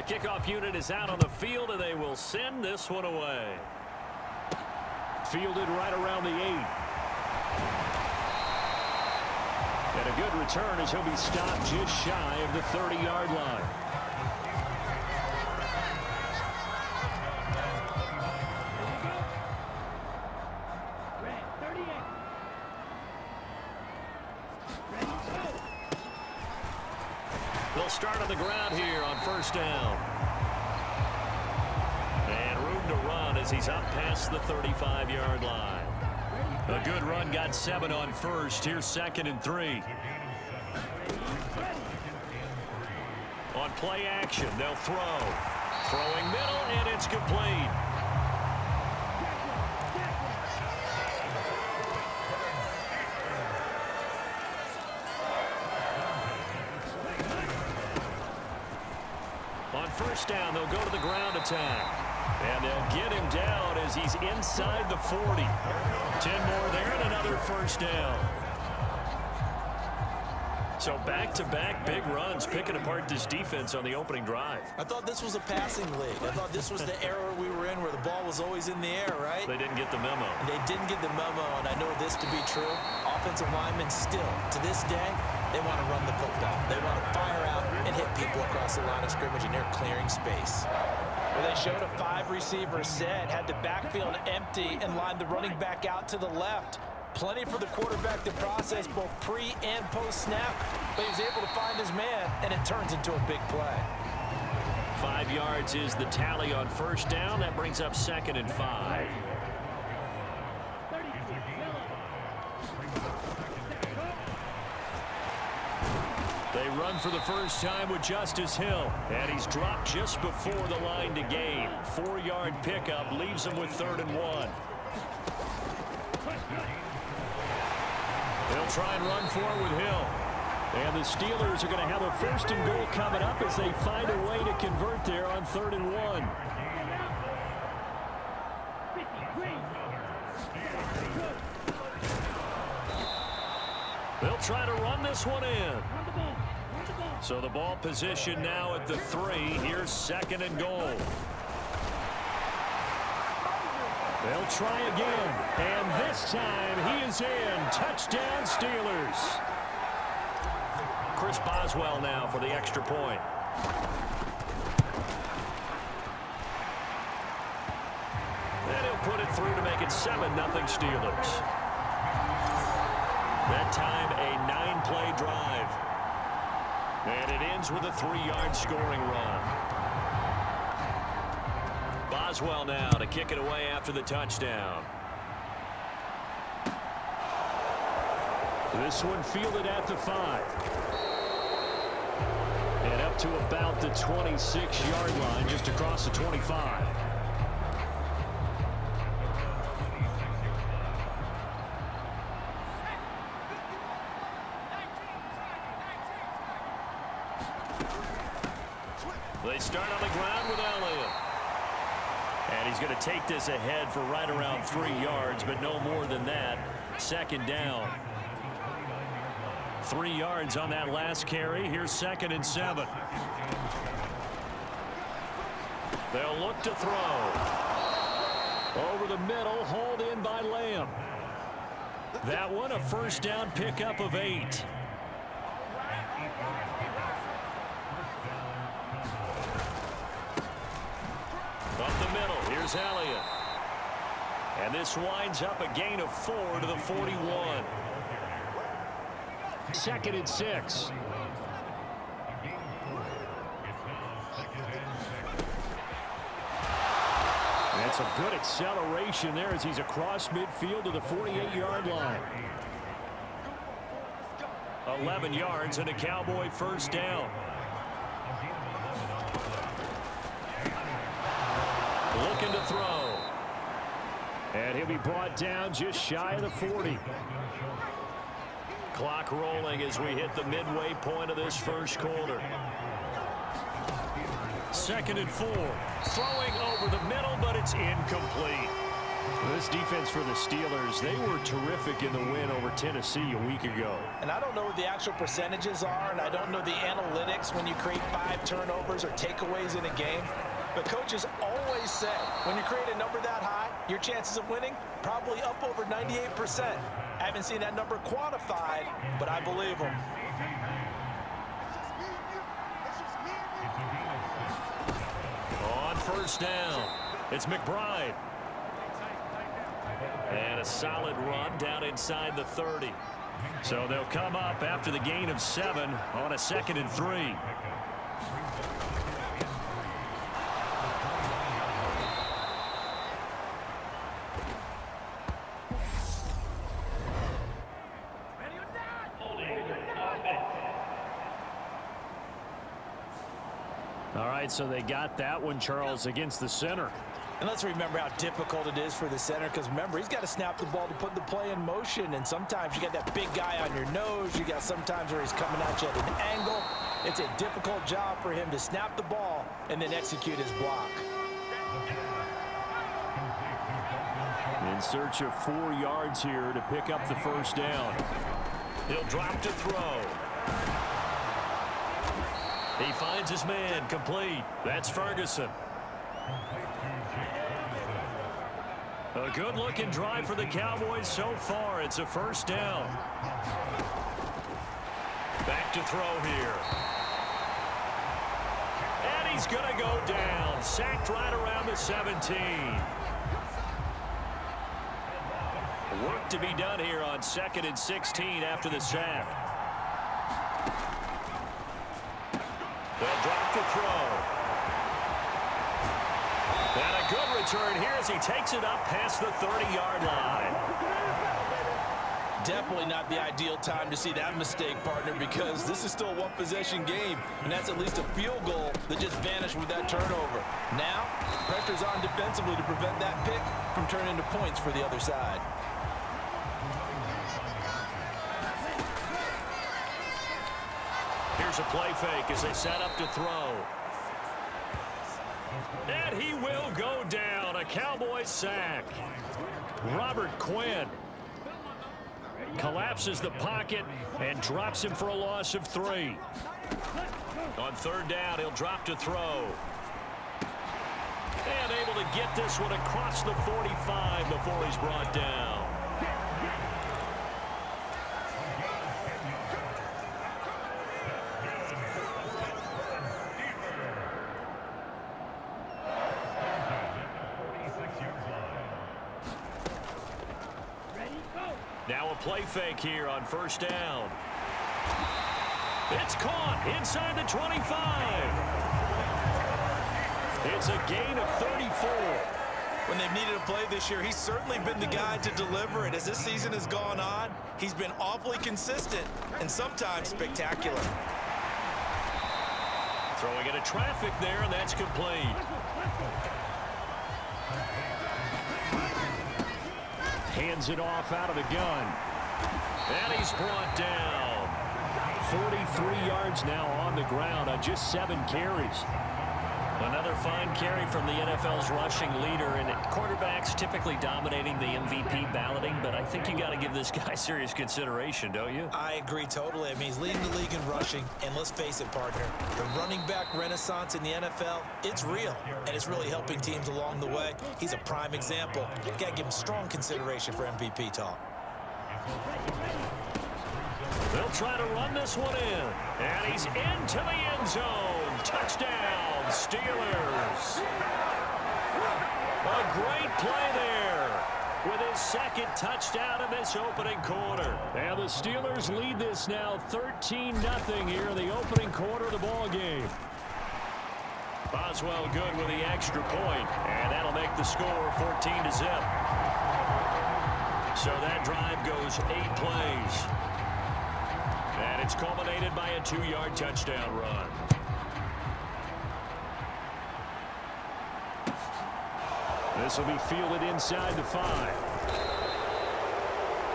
kickoff unit is out on the field, and they will send this one away. Fielded right around the 8. And a good return as he'll be stopped just shy of the 30-yard line. They'll start on the ground here on first down. And room to run as he's up past the 35-yard line. A good run, got 7 on first. Here's 2nd and 3. On play action, they'll throw. Throwing middle, and it's complete. On first down, they'll go to the ground attack. And they'll get him down as he's inside the 40. 10 more there and another first down. So back-to-back big runs, picking apart this defense on the opening drive. I thought this was a passing league. I thought this was the era we were in where the ball was always in the air, right? They didn't get the memo. They didn't get the memo, and I know this to be true. Offensive linemen still, to this day, they want to run the football. They want to fire out and hit people across the line of scrimmage, and they're clearing space. Well, they showed a 5-receiver set, had the backfield empty, and lined the running back out to the left. Plenty for the quarterback to process both pre- and post-snap, but he was able to find his man, and it turns into a big play. 5 yards is the tally on first down. That brings up 2nd and 5. They run for the first time with Justice Hill, and he's dropped just before the line to gain. 4-yard pickup leaves him with 3rd and 1. They'll try and run for it with Hill. And the Steelers are going to have a 1st and goal coming up as they find a way to convert there on 3rd and 1. They'll try to run this one in. So the ball position now at the 3. Here's 2nd and goal. They'll try again. And this time he is in. Touchdown Steelers. Chris Boswell now for the extra point. And he'll put it through to make it 7-0 Steelers. That time a 9-play drive. And it ends with a 3-yard scoring run. Boswell now to kick it away after the touchdown. This one fielded at the 5. And up to about the 26-yard line, just across the 25. They start on the ground with Elliott. And he's going to take this ahead for right around 3 yards, but no more than that. 2nd down. 3 yards on that last carry. Here's 2nd and 7. They'll look to throw. Over the middle, hauled in by Lamb. That one a 1st down pickup of 8. Up the middle, here's Elliott. And this winds up a gain of 4 to the 41. 2nd and 6. That's a good acceleration there as he's across midfield to the 48-yard line. 11 yards and a Cowboy 1st down. Looking to throw. And he'll be brought down just shy of the 40. Clock rolling as we hit the midway point of this first quarter. 2nd and 4. Throwing over the middle, but it's incomplete. This defense for the Steelers, they were terrific in the win over Tennessee a week ago. And I don't know what the actual percentages are, and I don't know the analytics when you create 5 turnovers or takeaways in a game. But coaches always say when you create a number that high, your chances of winning probably up over 98%. I haven't seen that number quantified, but I believe them. On first down, it's McBride. And a solid run down inside the 30. So they'll come up after the gain of 7 on a 2nd and 3. All right, so they got that one, Charles, against the center. And let's remember how difficult it is for the center, because remember, he's got to snap the ball to put the play in motion, and sometimes you got that big guy on your nose. You got sometimes where he's coming at you at an angle. It's a difficult job for him to snap the ball and then execute his block. In search of 4 yards here to pick up the first down. He'll drop to throw. He finds his man, complete. That's Ferguson. A good-looking drive for the Cowboys so far. It's a first down. Back to throw here. And he's going to go down. Sacked right around the 17. Work to be done here on 2nd and 16 after the sack. They'll drop to throw. And a good return here as he takes it up past the 30-yard line. Definitely not the ideal time to see that mistake, partner, because this is still a one-possession game, and that's at least a field goal that just vanished with that turnover. Now, pressure's on defensively to prevent that pick from turning into points for the other side. Here's a play fake as they set up to throw. And he will go down. A Cowboys sack. Robert Quinn collapses the pocket and drops him for a loss of 3. On 3rd down, he'll drop to throw. And able to get this one across the 45 before he's brought down. Now a play fake here on first down. It's caught inside the 25. It's a gain of 34. When they've needed a play this year, he's certainly been the guy to deliver it. As this season has gone on, he's been awfully consistent and sometimes spectacular. Throwing into traffic there, and that's complete. Hands it off out of the gun. And he's brought down. 43 yards now on the ground on just 7 carries. Another fine carry from the NFL's rushing leader, and quarterbacks typically dominating the MVP balloting, but I think you got to give this guy serious consideration, don't you? I agree totally. I mean, he's leading the league in rushing, and let's face it, partner, the running back renaissance in the NFL, it's real, and it's really helping teams along the way. He's a prime example. Got to give him strong consideration for MVP talk. They'll try to run this one in, and he's into the end zone. Touchdown, Steelers. A great play there with his 2nd touchdown in this opening quarter. And the Steelers lead this now 13-0 here in the opening quarter of the ball game. Boswell good with the extra point, and that'll make the score 14-0. So that drive goes 8 plays. And it's culminated by a 2-yard touchdown run. This will be fielded inside the 5.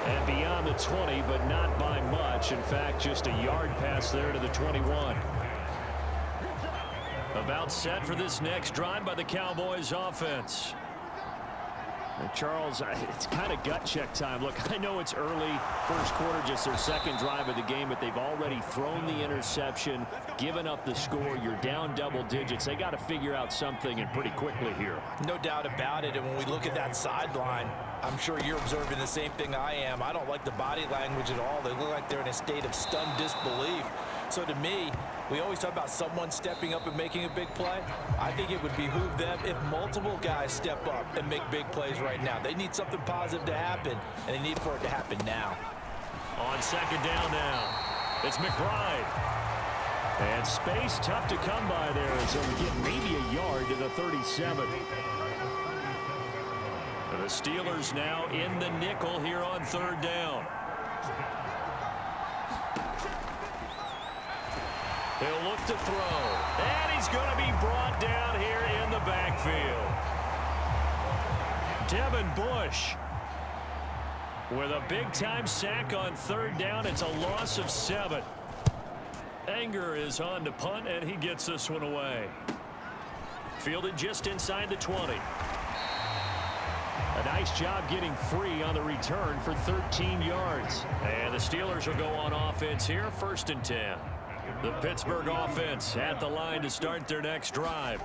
And beyond the 20, but not by much. In fact, just a yard pass there to the 21. About set for this next drive by the Cowboys offense. Charles, it's kind of gut check time. Look, I know it's early, first quarter, just their second drive of the game, but they've already thrown the interception, given up the score. You're down double digits. They got to figure out something, and pretty quickly here. No doubt about it. And when we look at that sideline, I'm sure you're observing the same thing I am. I don't like the body language at all. They look like they're in a state of stunned disbelief. So to me, we always talk about someone stepping up and making a big play. I think it would behoove them if multiple guys step up and make big plays right now. They need something positive to happen, and they need for it to happen now. On second down now, it's McBride. And space tough to come by there, so we get maybe a yard to the 37. The Steelers now in the nickel here on third down. He'll look to throw. And he's going to be brought down here in the backfield. Devin Bush with a big-time sack on third down. It's a loss of 7. Anger is on to punt, and he gets this one away. Fielded just inside the 20. A nice job getting free on the return for 13 yards. And the Steelers will go on offense here, 1st and 10. The Pittsburgh offense at the line to start their next drive.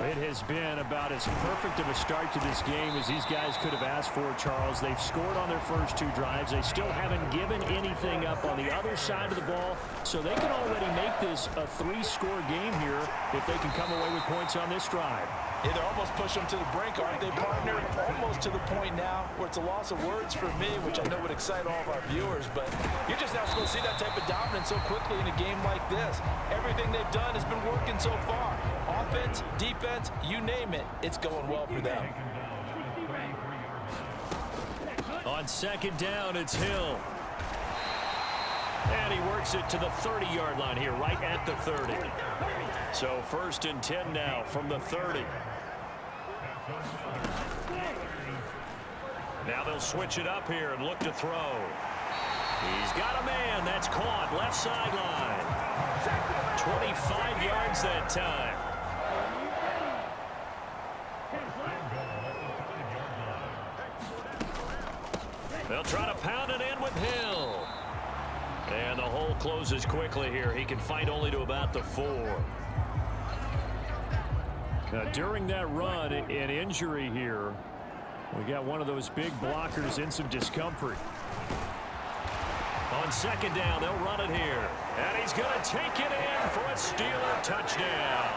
It has been about as perfect of a start to this game as these guys could have asked for, Charles. They've scored on their first 2 drives. They still haven't given anything up on the other side of the ball, so they can already make this a 3-score game here if they can come away with points on this drive. Yeah, they're almost pushing them to the brink, aren't they, partner? Almost to the point now where it's a loss of words for me, which I know would excite all of our viewers, but you're just not supposed to see that type of dominance so quickly in a game like this. Everything they've done has been working so far. Offense, defense, you name it, it's going well for them. On second down, it's Hill. And he works it to the 30-yard line here, right at the 30. So 1st and 10 now from the 30. Now they'll switch it up here and look to throw. He's got a man. That's caught. Left sideline. 25 yards that time. They'll try to pound it in with Hill. And the hole closes quickly here. He can fight only to about the 4. Now, during that run, an injury here. We got one of those big blockers in some discomfort. On second down, they'll run it here. And he's going to take it in for a Steeler touchdown.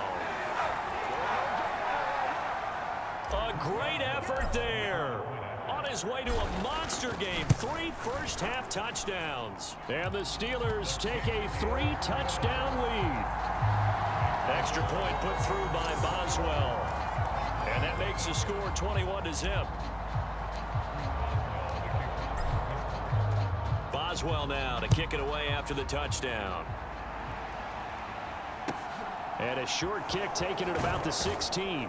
A great effort there. On his way to a monster game. 3 first-half touchdowns. And the Steelers take a 3-touchdown lead. Extra point put through by Boswell. And that makes the score 21-0. Boswell now to kick it away after the touchdown. And a short kick taken at about the 16.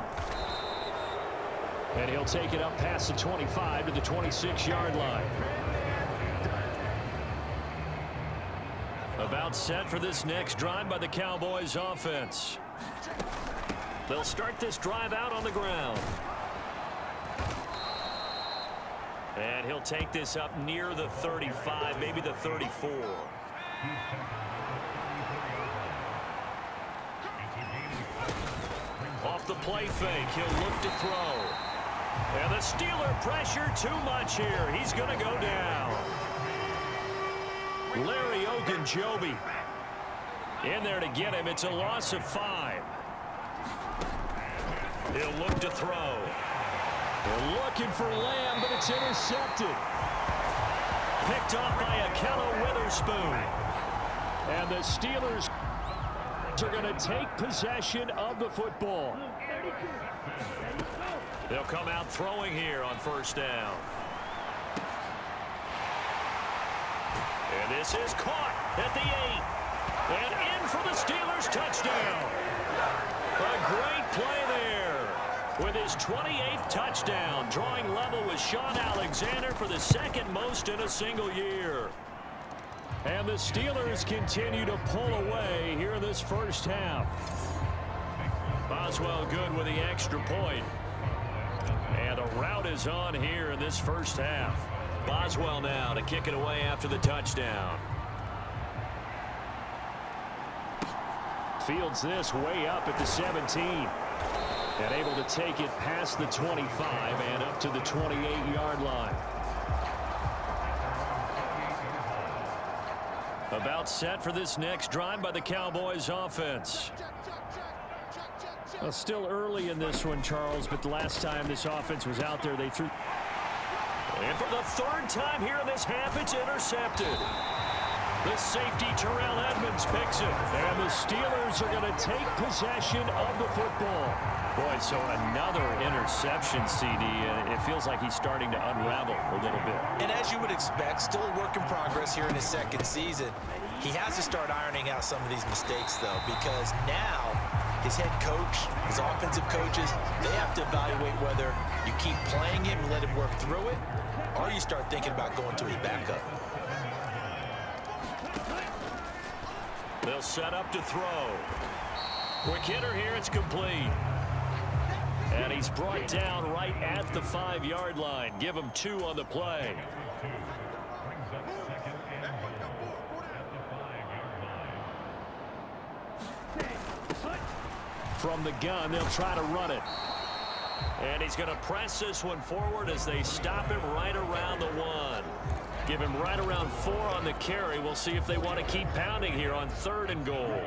And he'll take it up past the 25 to the 26-yard line. About set for this next drive by the Cowboys offense. They'll start this drive out on the ground. And he'll take this up near the 35, maybe the 34. Off the play fake, he'll look to throw. And the Steeler pressure too much here. He's going to go down. Larry Ogunjobi in there to get him. It's a loss of 5. He'll look to throw. They're looking for Lamb, but it's intercepted. Picked off by Akello Witherspoon. And the Steelers are going to take possession of the football. They'll come out throwing here on first down. And this is caught at the 8. And in for the Steelers touchdown. A great play there with his 28th touchdown, drawing level with Sean Alexander for the second most in a single year. And the Steelers continue to pull away here in this first half. Boswell good with the extra point. And a rout is on here in this first half. Boswell now to kick it away after the touchdown. Fields this way up at the 17. And able to take it past the 25 and up to the 28-yard line. About set for this next drive by the Cowboys offense. Well, still early in this one, Charles, but the last time this offense was out there, they threw. And for the third time here in this half, it's intercepted. The safety, Terrell Edmonds, picks it. And the Steelers are going to take possession of the football. Boy, so another interception, CD. It feels like he's starting to unravel a little bit. And as you would expect, still a work in progress here in his second season. He has to start ironing out some of these mistakes, though, because now his head coach, his offensive coaches, they have to evaluate whether you keep playing him and let him work through it, or you start thinking about going to his backup. They'll set up to throw. Quick hitter here, it's complete. And he's brought down right at the 5-yard line. Give him 2 on the play. From the gun, they'll try to run it. And he's going to press this one forward as they stop him right around the 1. Give him right around 4 on the carry. We'll see if they want to keep pounding here on 3rd and goal.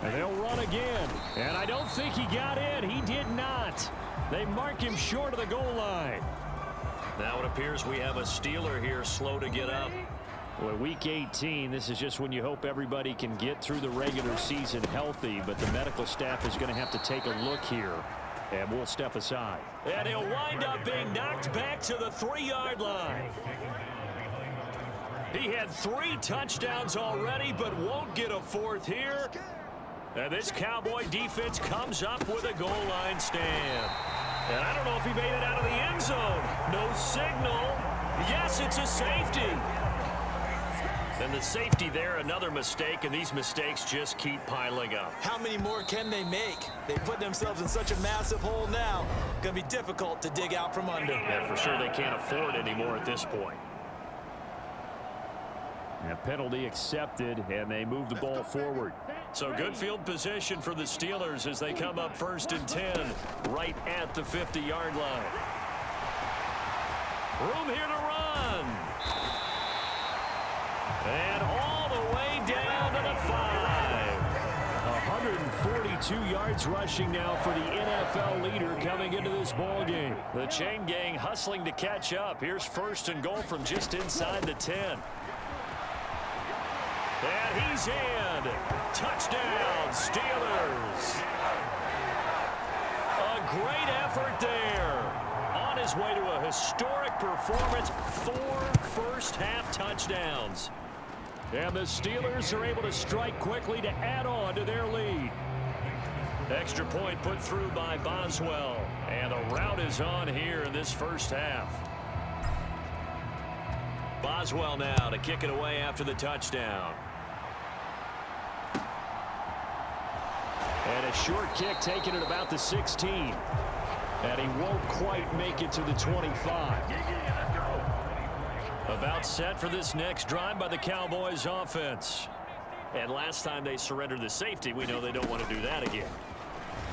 And they'll run again. And I don't think he got in. He did not. They mark him short of the goal line. Now it appears we have a Steeler here slow to get up. Well, week 18, this is just when you hope everybody can get through the regular season healthy, but the medical staff is going to have to take a look here. And we'll step aside. And he'll wind up being knocked back to the 3-yard line. He had 3 touchdowns already, but won't get a 4th here. And this Cowboy defense comes up with a goal line stand. And I don't know if he made it out of the end zone. No signal. Yes, it's a safety. And the safety there, another mistake, and these mistakes just keep piling up. How many more can they make? They put themselves in such a massive hole now. Going to be difficult to dig out from under. Yeah, for sure they can't afford anymore at this point. A penalty accepted, and they move the ball forward. So good field position for the Steelers as they come up 1st and 10, right at the 50-yard line. Room here to run. And all the way down to the 5. 142 yards rushing now for the NFL leader coming into this ball game. The chain gang hustling to catch up. Here's 1st and goal from just inside the 10. And he's in. Touchdown, Steelers. A great effort there. On his way to a historic performance, 4 first-half touchdowns. And the Steelers are able to strike quickly to add on to their lead. Extra point put through by Boswell. And a rout is on here in this first half. Boswell now to kick it away after the touchdown. And a short kick taken at about the 16. And he won't quite make it to the 25. About set for this next drive by the Cowboys offense. And last time they surrendered the safety, we know they don't want to do that again.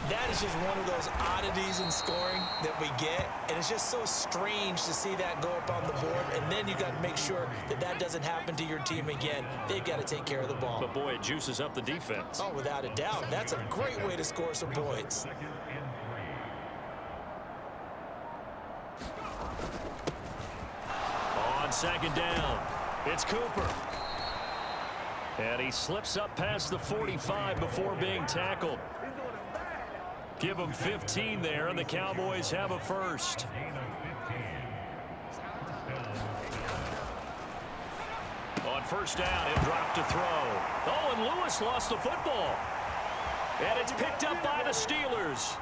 That is just one of those oddities in scoring that we get, and it's just so strange to see that go up on the board, and then you got to make sure that that doesn't happen to your team again. They've got to take care of the ball. But boy, it juices up the defense. Oh, without a doubt. That's a great way to score some points. On 2nd down, it's Cooper. And he slips up past the 45 before being tackled. Give him 15 there, and the Cowboys have a first. On 1st down, he'll drop to throw. Oh, and Lewis lost the football. And it's picked up by the Steelers.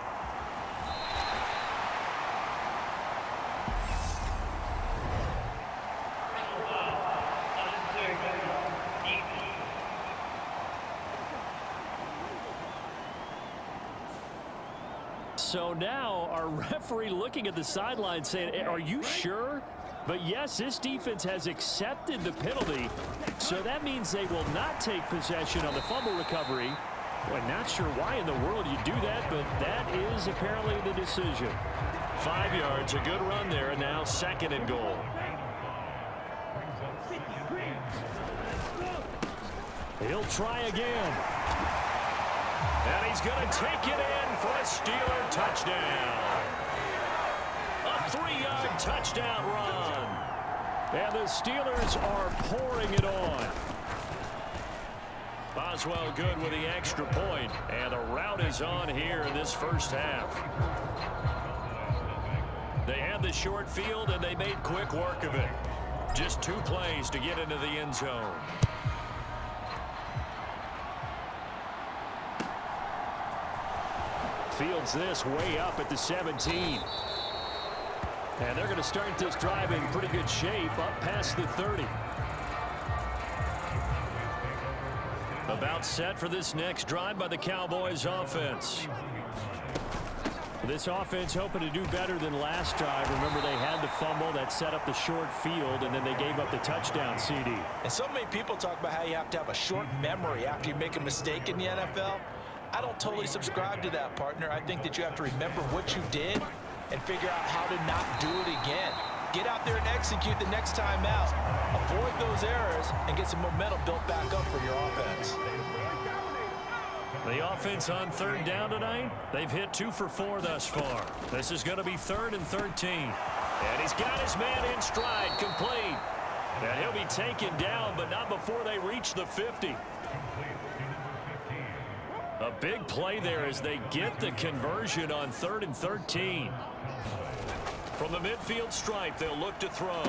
So now our referee looking at the sideline saying, are you sure? But yes, this defense has accepted the penalty, so that means they will not take possession on the fumble recovery. Well, not sure why in the world you do that, but that is apparently the decision. 5 yards, a good run there, and now 2nd and goal. He'll try again. And he's going to take it in for a Steeler touchdown. A 3-yard touchdown run. And the Steelers are pouring it on. Boswell good with the extra point, and the route is on here in this first half. They had the short field, and they made quick work of it. Just 2 plays to get into the end zone. Fields this way up at the 17. And they're going to start this drive in pretty good shape up past the 30. About set for this next drive by the Cowboys offense. This offense hoping to do better than last drive. Remember, they had the fumble that set up the short field, and then they gave up the touchdown CD. And so many people talk about how you have to have a short memory after you make a mistake in the NFL. I don't totally subscribe to that, partner. I think that you have to remember what you did and figure out how to not do it again. Get out there and execute the next time out. Avoid those errors and get some momentum built back up for your offense. The offense on 3rd down tonight, they've hit 2 for 4 thus far. This is going to be 3rd and 13. And he's got his man in stride, complete. And he'll be taken down, but not before they reach the 50. A big play there as they get the conversion on 3rd and 13. From the midfield stripe, they'll look to throw.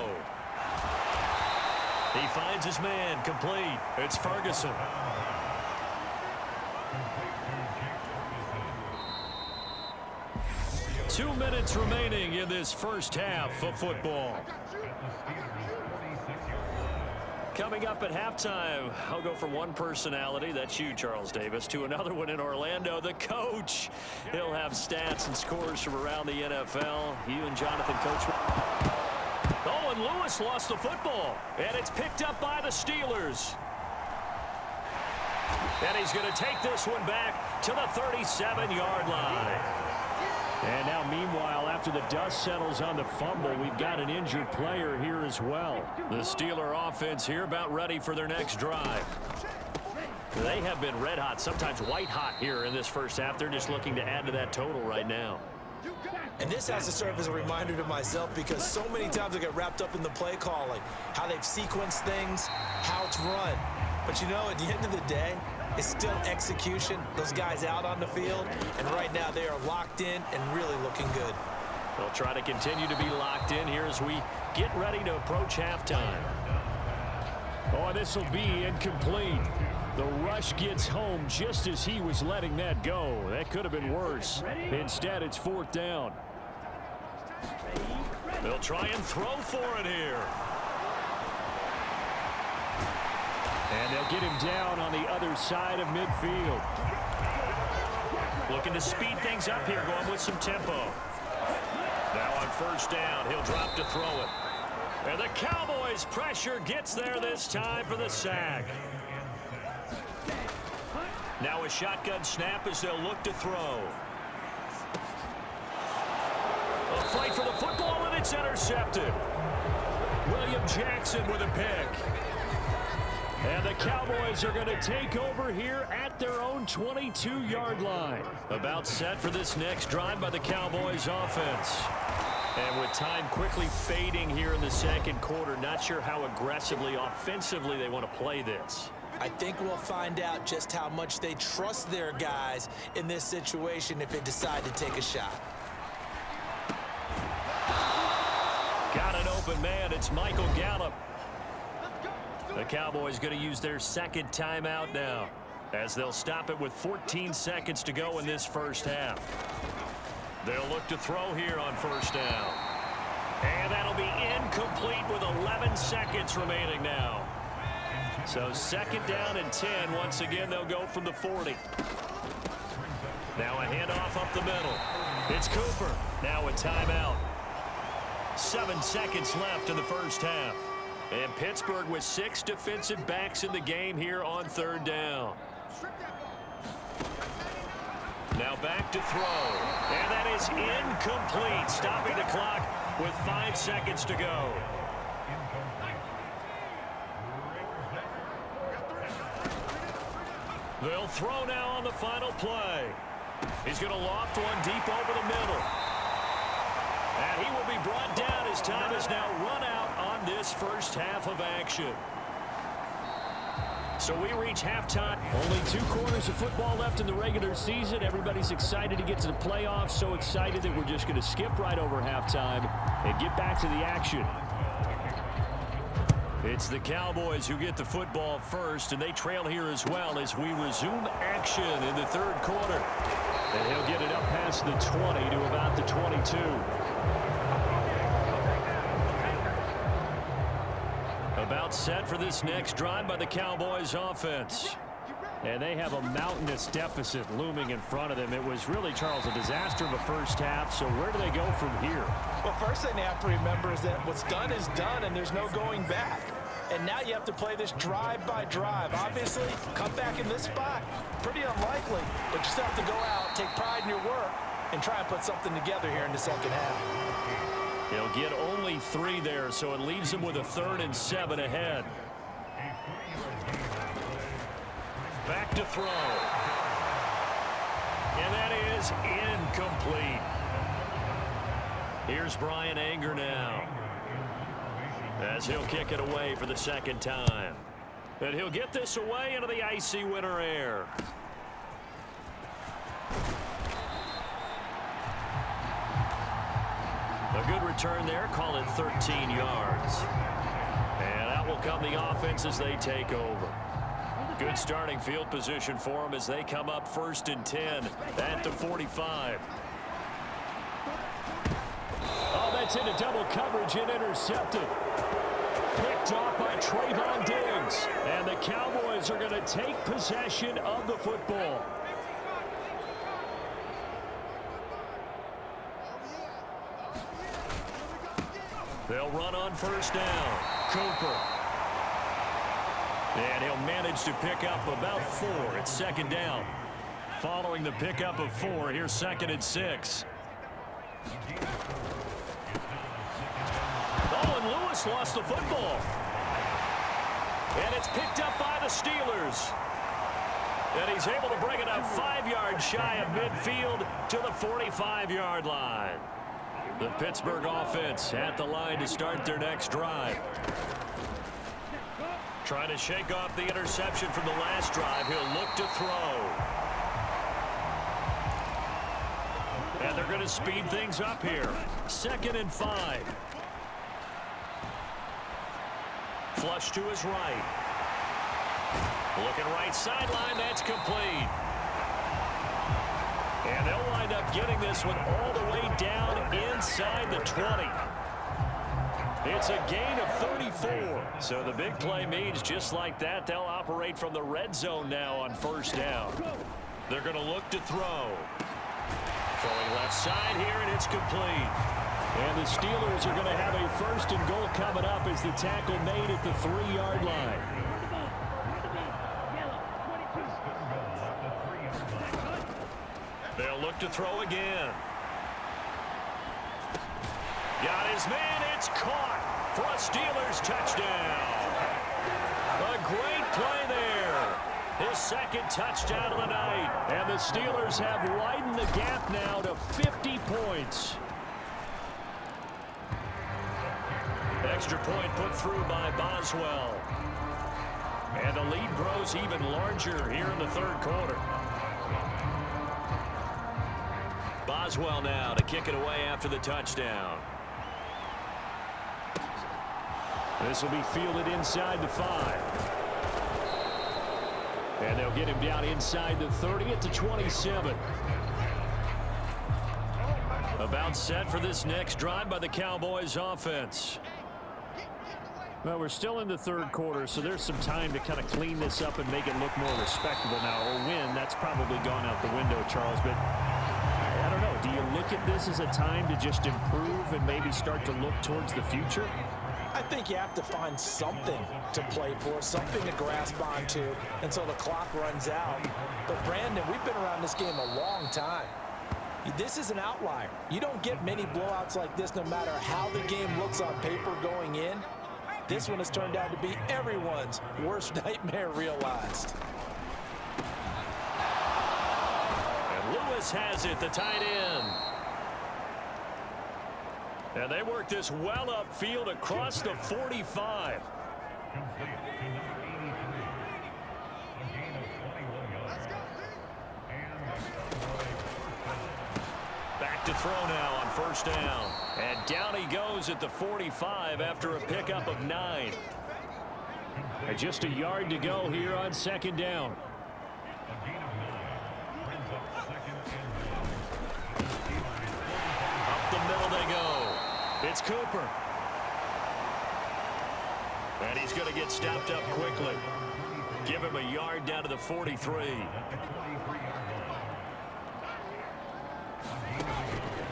He finds his man, complete. It's Ferguson. Two minutes remaining in this first half of football. Coming up at halftime, I'll go from one personality, that's you, Charles Davis, to another one in Orlando, the coach. He'll have stats and scores from around the NFL. You and Jonathan, Coach. Oh, and Lewis lost the football, and it's picked up by the Steelers. And he's going to take this one back to the 37-yard line. And now, meanwhile, after the dust settles on the fumble, we've got an injured player here as well. The Steeler offense here about ready for their next drive. They have been red hot, sometimes white hot here in this first half. They're just looking to add to that total right now. And this has to serve as a reminder to myself because so many times I get wrapped up in the play calling, how they've sequenced things, how it's run. But, you know, at the end of the day, it's still execution. Those guys out on the field, and right now they are locked in and really looking good. They'll try to continue to be locked in here as we get ready to approach halftime. Oh, this will be incomplete. The rush gets home just as he was letting that go. That could have been worse. Instead, it's 4th down. They'll try and throw for it here. And they'll get him down on the other side of midfield. Looking to speed things up here, going with some tempo. Now on 1st down, he'll drop to throw it. And the Cowboys' pressure gets there this time for the sack. Now a shotgun snap as they'll look to throw. A fight for the football, and it's intercepted. William Jackson with a pick. And the Cowboys are going to take over here at their own 22-yard line. About set for this next drive by the Cowboys offense. And with time quickly fading here in the 2nd quarter, not sure how aggressively, offensively they want to play this. I think we'll find out just how much they trust their guys in this situation if they decide to take a shot. Got an open man. It's Michael Gallup. The Cowboys going to use their 2nd timeout now as they'll stop it with 14 seconds to go in this first half. They'll look to throw here on 1st down. And that'll be incomplete with 11 seconds remaining now. So 2nd down and 10. Once again, they'll go from the 40. Now a handoff up the middle. It's Cooper. Now a timeout. 7 seconds left in the first half. And Pittsburgh with 6 defensive backs in the game here on third down. Now back to throw. And that is incomplete. Stopping the clock with 5 seconds to go. They'll throw now on the final play. He's going to loft one deep over the middle. And he will be brought down as time is now run out on this first half of action. So we reach halftime. Only 2 quarters of football left in the regular season. Everybody's excited to get to the playoffs. So excited that we're just going to skip right over halftime and get back to the action. It's the Cowboys who get the football first, and they trail here as well as we resume action in the third quarter. And he'll get it up past the 20 to about the 22. About set for this next drive by the Cowboys offense. And they have a mountainous deficit looming in front of them. It was really, Charles, a disaster of a first half. So where do they go from here? Well, first thing they have to remember is that what's done is done, and there's no going back. And now you have to play this drive by drive. Obviously, come back in this spot, pretty unlikely. But you still have to go out, take pride in your work, and try and put something together here in the second half. He'll get only 3 there, so it leaves him with a 3rd and 7 ahead. Back to throw. And that is incomplete. Here's Brian Anger now, as he'll kick it away for the second time. And he'll get this away into the icy winter air. A good return there, call it 13 yards. And out will come the offense as they take over. Good starting field position for them as they come up 1st and 10 at the 45. Oh, that's into double coverage and intercepted. Picked off by Trayvon Diggs. And the Cowboys are going to take possession of the football. They'll run on 1st down. Cooper. And he'll manage to pick up about 4. It's 2nd down. Following the pickup of 4, here's 2nd and 6. Oh, and Lewis lost the football. And it's picked up by the Steelers. And he's able to bring it up 5 yards shy of midfield to the 45-yard line. The Pittsburgh offense at the line to start their next drive. Trying to shake off the interception from the last drive. He'll look to throw. And they're going to speed things up here. 2nd and 5. Flush to his right. Looking right sideline. That's complete. And they'll wind up getting this one all the way down inside the 20. It's a gain of 34. So the big play means just like that, they'll operate from the red zone now on 1st down. They're going to look to throw. Throwing left side here, and it's complete. And the Steelers are going to have a 1st and goal coming up as the tackle made at the 3-yard line. They'll look to throw again. Got his man. It's caught for a Steelers touchdown. A great play there. His 2nd touchdown of the night. And the Steelers have widened the gap now to 50 points. Extra point put through by Boswell. And the lead grows even larger here in the 3rd quarter. Boswell now to kick it away after the touchdown. This will be fielded inside the 5. And they'll get him down inside the 30 at the 27. About set for this next drive by the Cowboys offense. Well, we're still in the 3rd quarter, so there's some time to kind of clean this up and make it look more respectable now. Or win, that's probably gone out the window, Charles. But I don't know. Do you look this as a time to just improve and maybe start to look towards the future? I think you have to find something to play for, something to grasp onto until the clock runs out. But, Brandon, we've been around this game a long time. This is an outlier. You don't get many blowouts like this no matter how the game looks on paper going in. This one has turned out to be everyone's worst nightmare realized. And Lewis has it, the tight end. And they work this well upfield across the 45. Back to throw now on first down. And down he goes at the 45 after a pickup of 9. And just a yard to go here on second down. Up the middle they go. It's Cooper. And he's going to get stopped up quickly. Give him a yard down to the 43.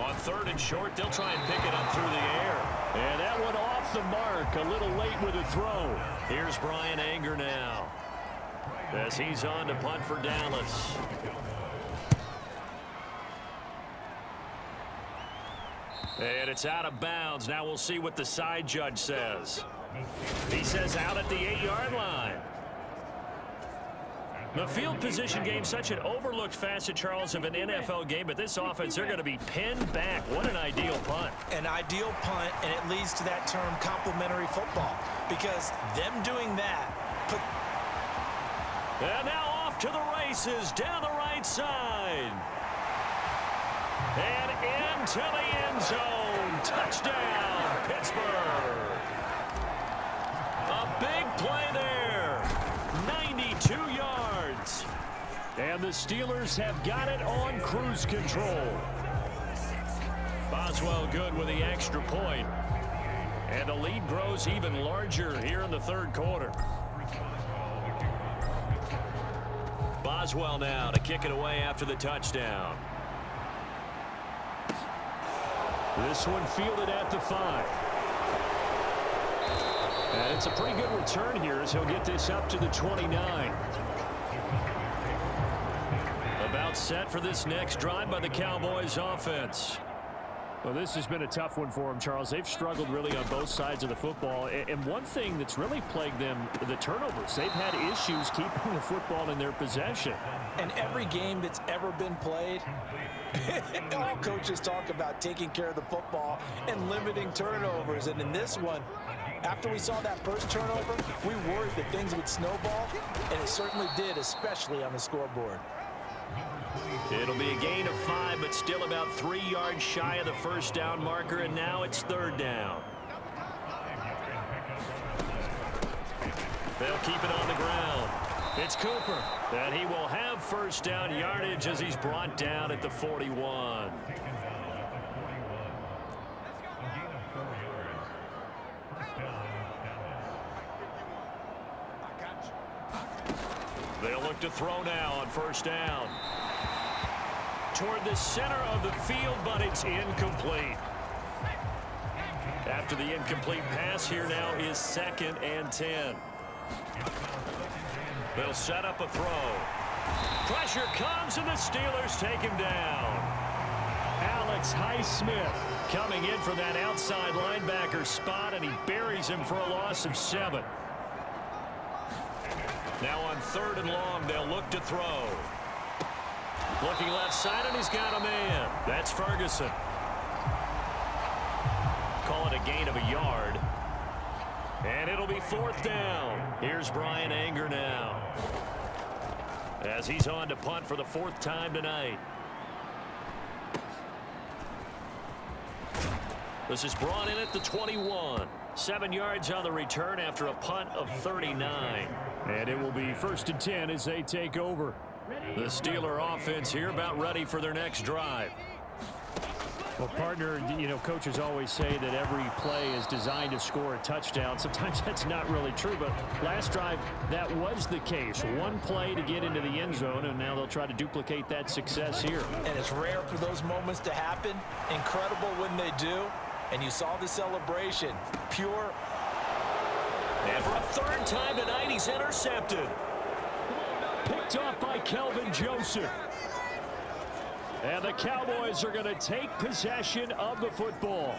On third and short, they'll try and pick it up through the air. And that one off the mark, a little late with a throw. Here's Brian Anger now, as he's on to punt for Dallas. And it's out of bounds. Now we'll see what the side judge says. He says out at the 8-yard line. The field position game, such an overlooked facet, Charles, of an NFL game, but this offense, they're going to be pinned back. What an ideal punt. An ideal punt, and it leads to that term complementary football, because them doing that put... And now off to the races down the right side. And into the end zone. Touchdown, Pittsburgh. A big play there. 92 yards. And the Steelers have got it on cruise control. Boswell good with the extra point. And the lead grows even larger here in the third quarter. Boswell now to kick it away after the touchdown. This one fielded at the 5. And it's a pretty good return here as he'll get this up to the 29. About set for this next drive by the Cowboys offense. Well, this has been a tough one for them, Charles. They've struggled really on both sides of the football. And one thing that's really plagued them, the turnovers. They've had issues keeping the football in their possession. And every game that's ever been played, all coaches talk about taking care of the football and limiting turnovers. And in this one, after we saw that first turnover, we worried that things would snowball, and it certainly did, especially on the scoreboard. It'll be a gain of 5, but still about 3 yards shy of the first down marker, and now it's third down. They'll keep it on the ground. It's Cooper, and he will have first down yardage as he's brought down at the 41. They'll look to throw now on first down. Toward the center of the field, but it's incomplete. After the incomplete pass, here now is 2nd and 10. They'll set up a throw. Pressure comes, and the Steelers take him down. Alex Highsmith coming in for that outside linebacker spot, and he buries him for a loss of 7. Now on third and long, they'll look to throw. Looking left side, and he's got a man. That's Ferguson. Call it a gain of a yard. And it'll be 4th down. Here's Brian Anger now, as he's on to punt for the 4th time tonight. This is brought in at the 21. 7 yards on the return after a punt of 39. And it will be 1st and 10 as they take over. The Steeler offense here about ready for their next drive. Well, partner, coaches always say that every play is designed to score a touchdown. Sometimes that's not really true, but last drive, that was the case. One play to get into the end zone, and now they'll try to duplicate that success here. And it's rare for those moments to happen. Incredible when they do. And you saw the celebration. Pure. And for a third time tonight, he's intercepted. Picked off by Kelvin Joseph. And the Cowboys are going to take possession of the football.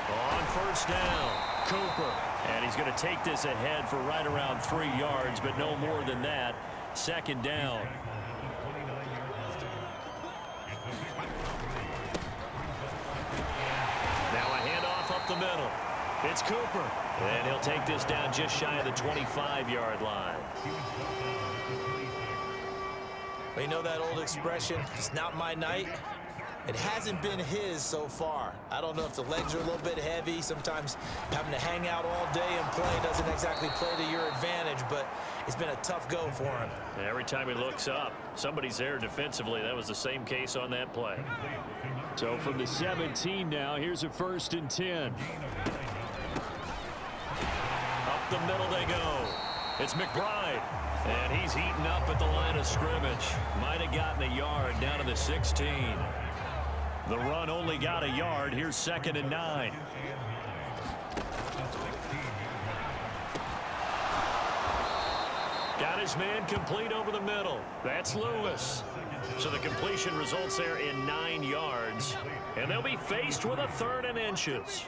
On first down, Cooper. And he's going to take this ahead for right around 3 yards, but no more than that. Second down. Now a handoff up the middle. It's Cooper. And he'll take this down just shy of the 25-yard line. Well, you know that old expression, it's not my night. It hasn't been his so far. I don't know if the legs are a little bit heavy. Sometimes having to hang out all day and play doesn't exactly play to your advantage, but it's been a tough go for him. And every time he looks up, somebody's there defensively. That was the same case on that play. So from the 17 now, here's a 1st and 10. Up the middle they go. It's McBride. And he's heating up at the line of scrimmage. Might have gotten a yard down to the 16. The run only got a yard. Here's 2nd and 9. Got his man complete over the middle. That's Lewis. So the completion results there in 9 yards. And they'll be faced with a 3rd and inches.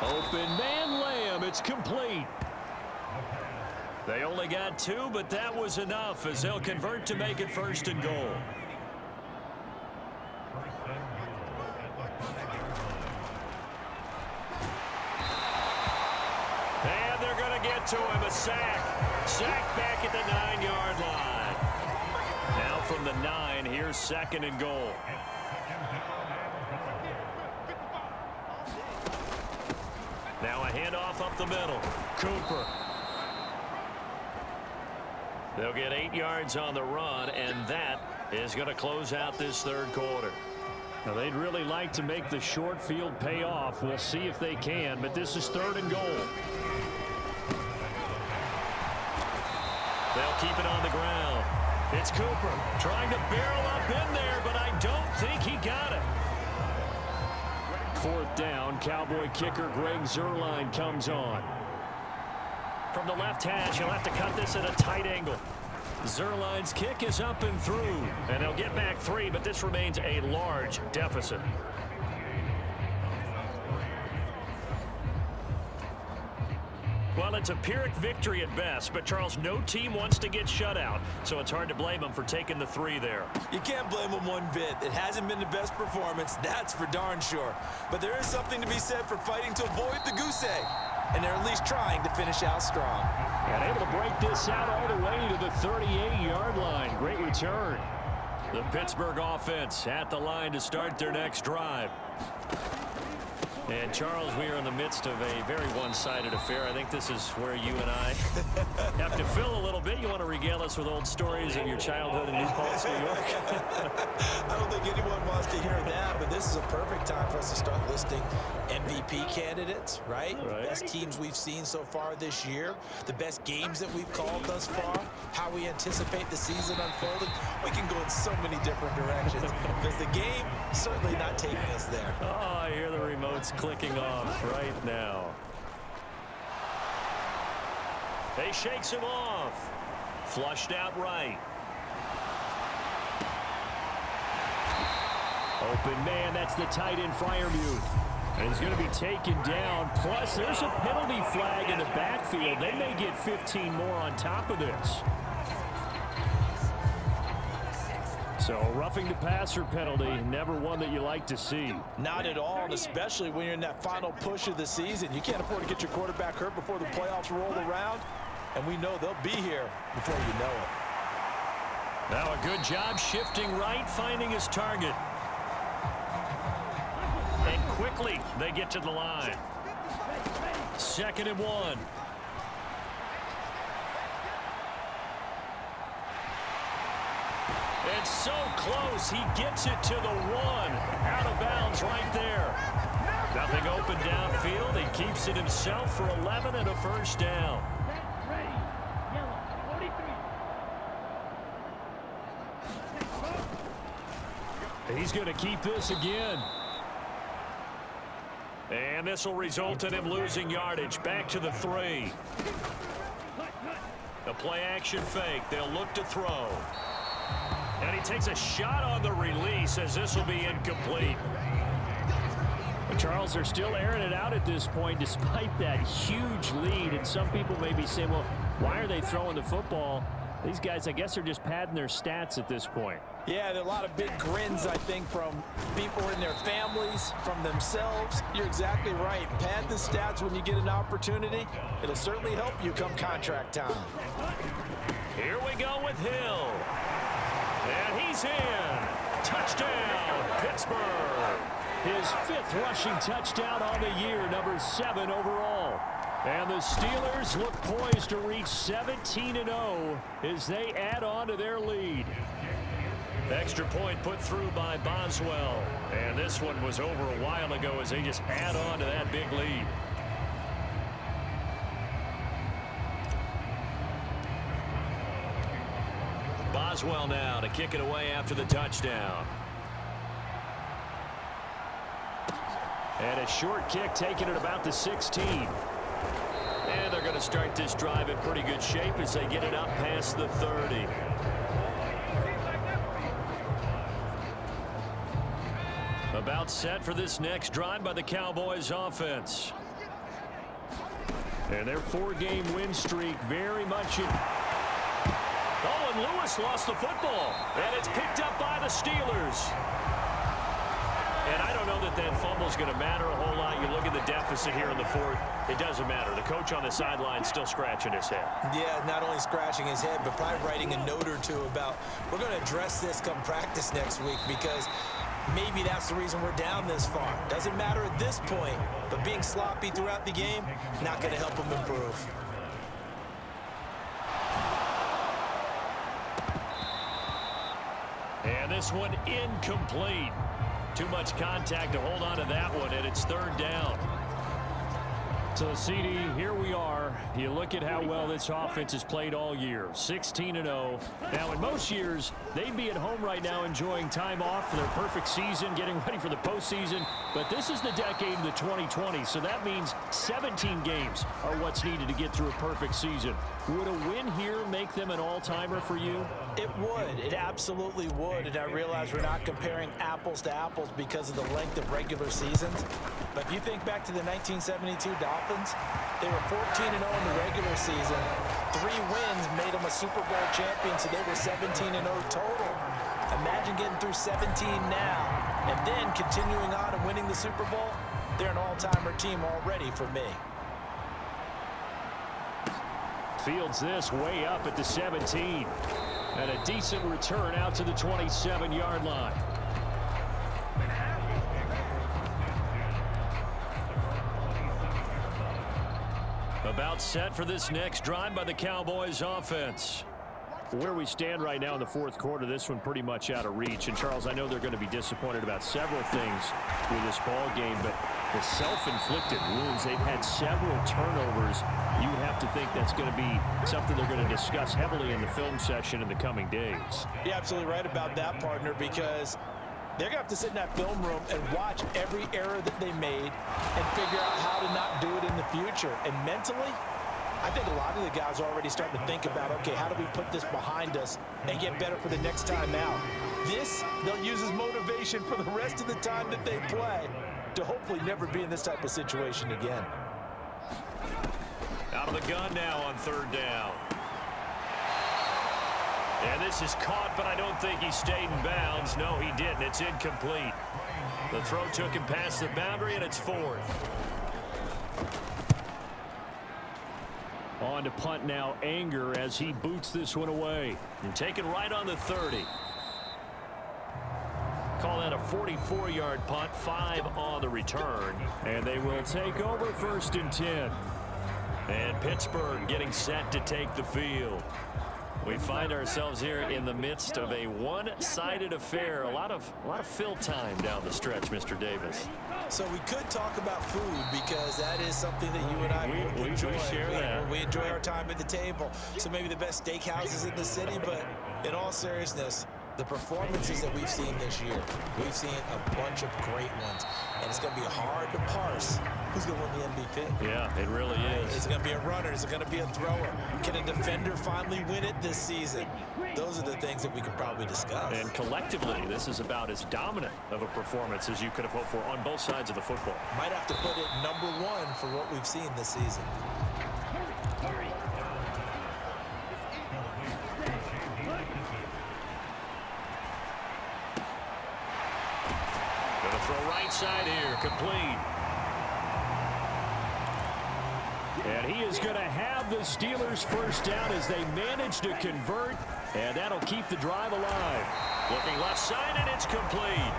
Open man Lamb. It's complete. They only got 2, but that was enough as they'll convert to make it 1st and goal. And they're going to get to him. A sack. Sack back at the 9-yard line. Now from the 9, here's 2nd and goal. Now a handoff up the middle. Cooper. They'll get 8 yards on the run, and that is going to close out this 3rd quarter. Now, they'd really like to make the short field pay off. We'll see if they can, but this is 3rd and goal. They'll keep it on the ground. It's Cooper trying to barrel up in there, but I don't think he got it. 4th down, Cowboy kicker Greg Zuerlein comes on. From the left hash, he'll have to cut this at a tight angle. Zuerlein's kick is up and through, and they'll get back 3, but this remains a large deficit. Well, it's a Pyrrhic victory at best, but Charles, no team wants to get shut out, so it's hard to blame them for taking the 3 there. You can't blame them one bit. It hasn't been the best performance, that's for darn sure. But there is something to be said for fighting to avoid the goose egg, and they're at least trying to finish out strong. And able to break this out all the way to the 38-yard line. Great return. The Pittsburgh offense at the line to start their next drive. And, Charles, we are in the midst of a very one-sided affair. I think this is where you and I have to fill a little bit. You want to regale us with old stories of your childhood in New Paltz, New York? I don't think anyone wants to hear that, but this is a perfect time for us to start listing MVP candidates, right? Right. Best teams we've seen so far this year, the best games that we've called thus far, how we anticipate the season unfolding. We can go in so many different directions because the game certainly not taking us there. Oh, I hear the remotes clicking off right now. He shakes him off. Flushed out right. Open man, that's the tight end Freiermuth. And he's going to be taken down. Plus, there's a penalty flag in the backfield. They may get 15 more on top of this. So, roughing the passer penalty, never one that you like to see. Not at all, and especially when you're in that final push of the season. You can't afford to get your quarterback hurt before the playoffs roll around, and we know they'll be here before you know it. Now a good job shifting right, finding his target. And quickly they get to the line. 2nd and 1. It's so close. He gets it to the 1. Out of bounds right there. Nothing open downfield. He keeps it himself for 11 and a first down. He's going to keep this again. And this will result in him losing yardage. Back to the 3. The play action fake. They'll look to throw. And he takes a shot on the release as this will be incomplete. But Charles, they're still airing it out at this point despite that huge lead. And some people may be saying, well, why are they throwing the football? These guys, I guess, are just padding their stats at this point. Yeah, there are a lot of big grins, I think, from people in their families, from themselves. You're exactly right. Pad the stats when you get an opportunity. It'll certainly help you come contract time. Here we go with Hill. And he's in. Touchdown, Pittsburgh. His 5th rushing touchdown on the year, number 7 overall. And the Steelers look poised to reach 17-0 as they add on to their lead. Extra point put through by Boswell. And this one was over a while ago as they just add on to that big lead. Boswell now to kick it away after the touchdown. And a short kick taken at about the 16. And they're going to start this drive in pretty good shape as they get it up past the 30. About set for this next drive by the Cowboys offense. And their 4-game win streak very much in. Oh, and Lewis lost the football. And it's picked up by the Steelers. And I don't know that that fumble is going to matter a whole lot. You look at the deficit here in the 4th. It doesn't matter. The coach on the sideline still scratching his head. Yeah, not only scratching his head, but probably writing a note or two about we're going to address this come practice next week because maybe that's the reason we're down this far. Doesn't matter at this point, but being sloppy throughout the game, not going to help him improve. And this one incomplete. Too much contact to hold on to that one, and it's 3rd down. So, CD, here we are. You look at how well this offense has played all year, 16-0. Now, in most years, they'd be at home right now enjoying time off for their perfect season, getting ready for the postseason. But this is the decade of the 2020s, so that means 17 games are what's needed to get through a perfect season. Would a win here make them an all-timer for you? It would. It absolutely would. And I realize we're not comparing apples to apples because of the length of regular seasons. But if you think back to the 1972 Dolphins, they were 14-0 in the regular season. 3 wins made them a Super Bowl champion, so they were 17-0 total. Imagine getting through 17 now and then continuing on and winning the Super Bowl. They're an all-timer team already for me. Fields this way up at the 17. And a decent return out to the 27-yard line. About set for this next drive by the Cowboys offense. Where we stand right now in the 4th quarter, this one pretty much out of reach. And, Charles, I know they're going to be disappointed about several things with this ball game, but the self-inflicted wounds, they've had several turnovers. You would have to think that's going to be something they're going to discuss heavily in the film session in the coming days. You're absolutely right about that, partner, because they're going to have to sit in that film room and watch every error that they made and figure out how to not do it in the future. And mentally, I think a lot of the guys are already starting to think about, okay, how do we put this behind us and get better for the next time out? This, they'll use as motivation for the rest of the time that they play to hopefully never be in this type of situation again. Out of the gun now on 3rd down. And this is caught, but I don't think he stayed in bounds. No, he didn't. It's incomplete. The throw took him past the boundary, and it's 4th. On to punt now, Anger, as he boots this one away. And taken right on the 30. Call that a 44-yard punt, 5 on the return. And they will take over 1st and 10. And Pittsburgh getting set to take the field. We find ourselves here in the midst of a one-sided affair. A lot of fill time down the stretch, Mr. Davis. So we could talk about food because that is something that you and I enjoy. We share that. We enjoy our time at the table. So maybe the best steakhouses in the city, but in all seriousness, the performances that we've seen this year, we've seen a bunch of great ones. And it's going to be hard to parse who's going to win the MVP. Yeah, it really is. Is it going to be a runner? Is it going to be a thrower? Can a defender finally win it this season? Those are the things that we could probably discuss. And collectively, this is about as dominant of a performance as you could have hoped for on both sides of the football. Might have to put it #1 for what we've seen this season. Going to throw right side here, complete. And he is going to have the Steelers first down as they manage to convert, and that'll keep the drive alive. Looking left side, and it's complete.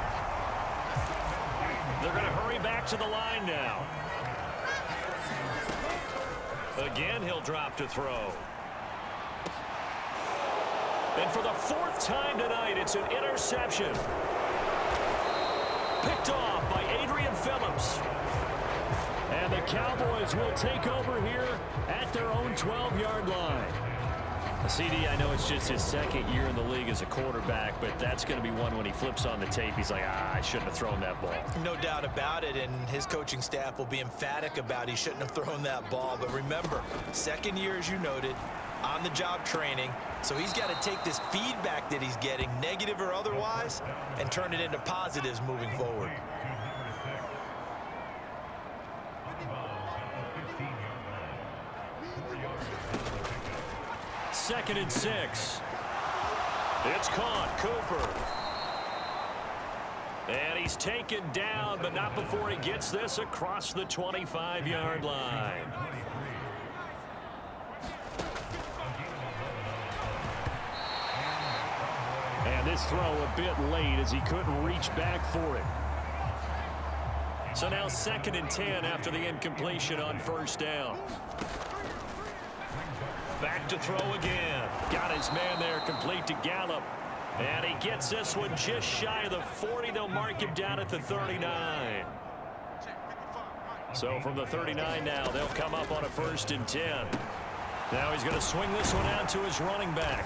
They're going to hurry back to the line now. Again, he'll drop to throw. And for the 4th time tonight, it's an interception. Picked off by Adrian Phillips. And the Cowboys will take over here at their own 12-yard line. CD, I know it's just his 2nd year in the league as a quarterback, but that's going to be one when he flips on the tape. He's like, I shouldn't have thrown that ball. No doubt about it, and his coaching staff will be emphatic about he shouldn't have thrown that ball. But remember, 2nd year, as you noted, on-the-job training. So he's got to take this feedback that he's getting, negative or otherwise, and turn it into positives moving forward. Second and 6. It's caught. Cooper. And he's taken down, but not before he gets this across the 25-yard line. And this throw a bit late as he couldn't reach back for it. So now 2nd and 10 after the incompletion on 1st down. Back to throw again. Got his man there, complete to Gallup. And he gets this one just shy of the 40. They'll mark him down at the 39. So from the 39 now, they'll come up on a 1st and 10. Now he's going to swing this one out to his running back.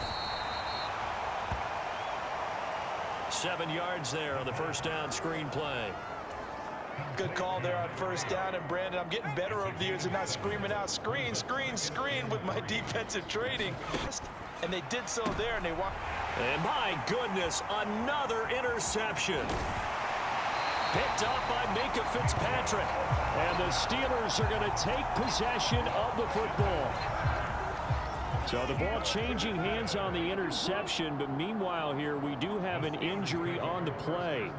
7 yards there on the 1st down screen play. Good call there on 1st down. And, Brandon, I'm getting better over the years and not screaming out, screen, screen, screen with my defensive training. And they did so there, and they walked. And my goodness, another interception. Picked up by Minka Fitzpatrick. And the Steelers are going to take possession of the football. So the ball changing hands on the interception, but meanwhile here we do have an injury on the play.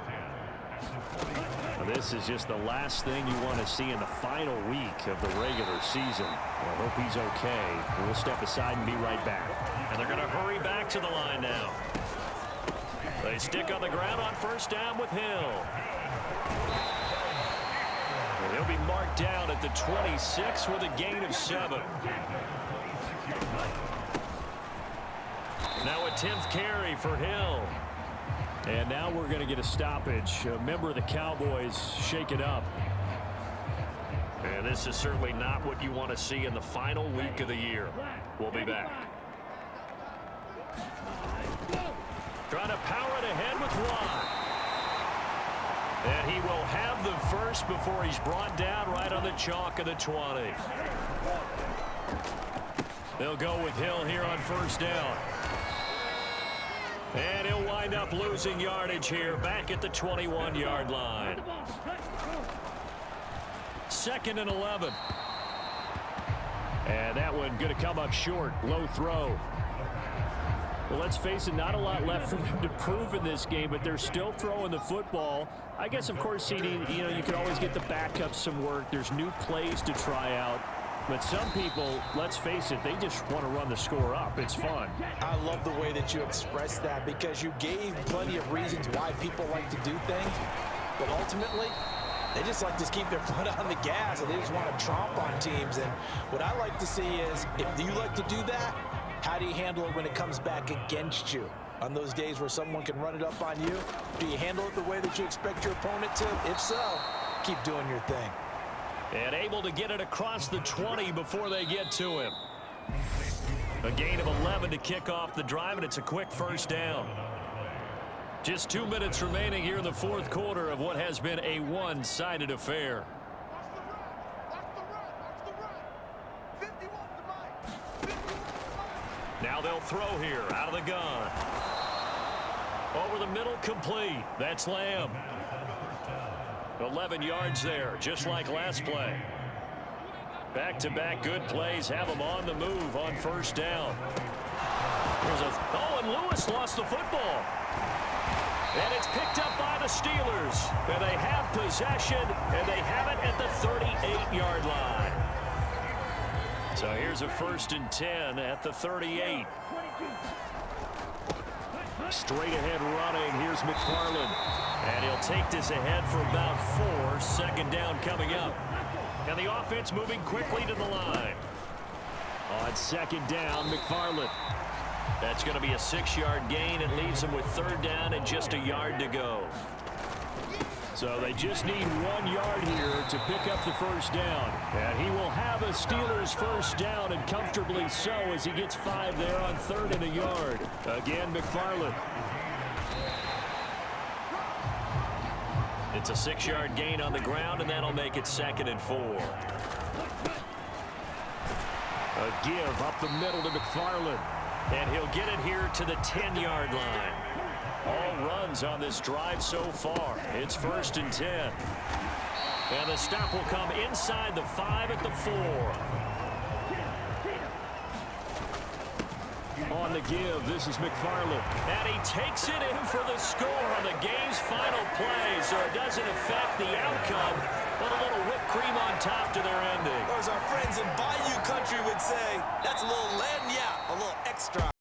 This is just the last thing you want to see in the final week of the regular season. I hope he's okay. We'll step aside and be right back. And they're going to hurry back to the line now. They stick on the ground on 1st down with Hill. And he'll be marked down at the 26 with a gain of 7. Now a 10th carry for Hill. And now we're going to get a stoppage. A member of the Cowboys shake it up. And this is certainly not what you want to see in the final week of the year. We'll be back. Trying to power it ahead with Watt. And he will have the first before he's brought down right on the chalk of the 20. They'll go with Hill here on 1st down. And he'll wind up losing yardage here back at the 21-yard line. 2nd and 11. And that one going to come up short. Low throw. Well, let's face it, not a lot left for them to prove in this game, but they're still throwing the football. I guess, of course, CD, you can always get the backup some work. There's new plays to try out. But some people, let's face it, they just want to run the score up. It's fun. I love the way that you expressed that because you gave plenty of reasons why people like to do things. But ultimately, they just like to keep their foot on the gas, and they just want to tromp on teams. And what I like to see is, if you like to do that, how do you handle it when it comes back against you? On those days where someone can run it up on you, do you handle it the way that you expect your opponent to? If so, keep doing your thing. And able to get it across the 20 before they get to him. A gain of 11 to kick off the drive, and it's a quick first down. Just 2 minutes remaining here in the fourth quarter of what has been a one-sided affair. Now they'll throw here out of the gun. Over the middle, complete. That's Lamb. 11 yards there, just like last play. Back-to-back good plays have them on the move on first down. And Lewis lost the football. And it's picked up by the Steelers. And they have possession, and they have it at the 38-yard line. So here's a 1st and 10 at the 38. Straight ahead running. Here's McFarland. And he'll take this ahead for about 4. Second down coming up. And the offense moving quickly to the line. On second down, McFarland. That's going to be a 6-yard gain. It leaves him with 3rd down and just a yard to go. So they just need 1 yard here to pick up the first down. And he will have a Steelers first down, and comfortably so, as he gets 5 there on 3rd and a yard. Again, McFarland. It's a 6-yard gain on the ground, and that'll make it 2nd and 4. A give up the middle to McFarland. And he'll get it here to the 10-yard line. All runs on this drive so far. It's 1st and 10. And the stop will come inside the 5 at the 4. On the give, this is McFarland. And he takes it in for the score on the game's final play. So it doesn't affect the outcome, but a little whipped cream on top to their ending. Or as our friends in Bayou Country would say, that's a little lagniappe, a little extra.